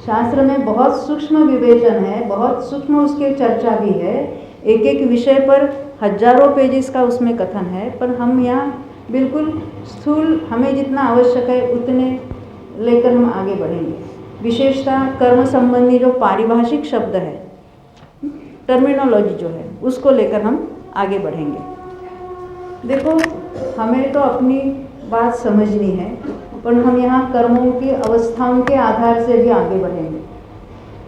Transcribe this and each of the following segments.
शास्त्र में बहुत सूक्ष्म विवेचन है, बहुत सूक्ष्म उसके चर्चा भी है, एक एक विषय पर हजारों पेजेस का उसमें कथन है, पर हम यहाँ बिल्कुल स्थूल हमें जितना आवश्यक है उतने लेकर हम आगे बढ़ेंगे। विशेषतः कर्म संबंधी जो पारिभाषिक शब्द है, टर्मिनोलॉजी जो है, उसको लेकर हम आगे बढ़ेंगे। देखो, हमें तो अपनी बात समझनी है, पर हम यहाँ कर्मों की अवस्थाओं के आधार से भी आगे बढ़ेंगे।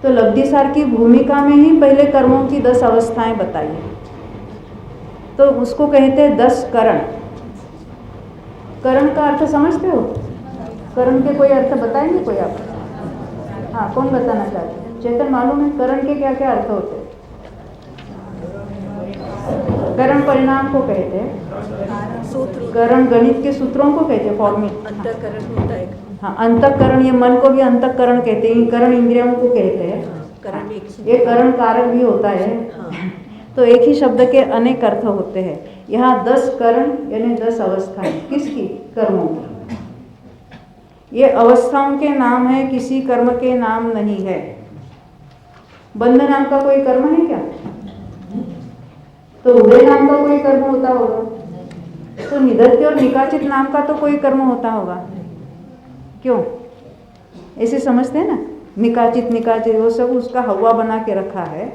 तो लब्धिसार की भूमिका में ही पहले कर्मों की 10 अवस्थाएं बताई है, तो उसको कहते हैं 10 करण। करण का अर्थ समझते हो? करण के कोई अर्थ बताएंगे कोई आप? हाँ, कौन बताना चाहते हैं? चेतन, मालूम है करण के क्या क्या अर्थ होते हैं? करण परिणाम को कहते हैं, सूत्र, करण गणित के सूत्रों को कहते हैं, फॉर्मेट। अंतःकरण होता है। हाँ, अंतःकरण, ये मन को भी अंतःकरण कहते हैं, करण इंद्रियों को कहते हैं। करण ये करण कारक भी होता है। तो एक ही शब्द के अनेक अर्थ होते हैं। यहाँ 10 करण यानी 10 अवस्थाएं, किसकी? कर्मों की। ये अवस्थाओं के नाम है, किसी कर्म के नाम नहीं है। बंध नाम का कोई कर्म है क्या? तो उदय नाम का कोई कर्म होता होगा, तो निदत्य और निकाचित नाम का तो कोई कर्म होता होगा। क्यों ऐसे समझते हैं ना? निकाचित निकाचित वो सब उसका हवा बना के रखा है।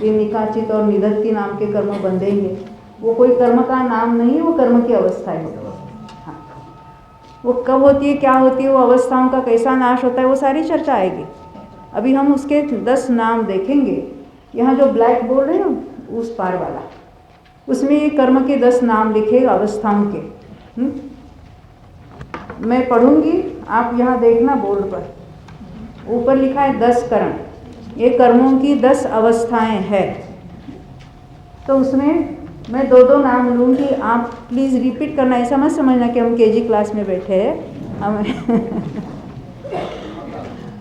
ये निकाचित और निदत्य नाम के कर्म बंधेंगे, वो कोई कर्म का नाम नहीं है, वो कर्म की अवस्थाएं होती है। हाँ, वो कब होती है, क्या होती है, वो अवस्थाओं का कैसा नाश होता है, वो सारी चर्चा आएगी। अभी हम उसके 10 नाम देखेंगे। यहाँ जो ब्लैक बोर्ड है ना, उस पार वाला, उसमें ये कर्म के 10 नाम लिखे अवस्थाओं के। मैं पढ़ूंगी, आप यहाँ देखना बोर्ड पर, ऊपर लिखा है 10 करण। ये कर्मों की 10 अवस्थाएं हैं। तो उसमें मैं 2-2 नाम लूँगी, आप प्लीज़ रिपीट करना। ऐसा मत समझना कि हम केजी क्लास में बैठे हैं। हमें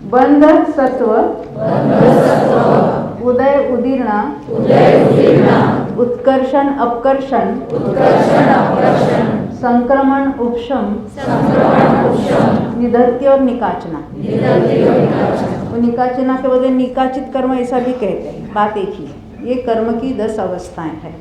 बंध सत्व, उदय उदीर्णा, उत्कर्षण अपकर्षण, संक्रमण उपशम, निदत्य और निकाचना। वो निकाचना के बदले निकाचित कर्म ऐसा भी कहते हैं, बात एक ही है। ये कर्म की 10 अवस्थाएं हैं।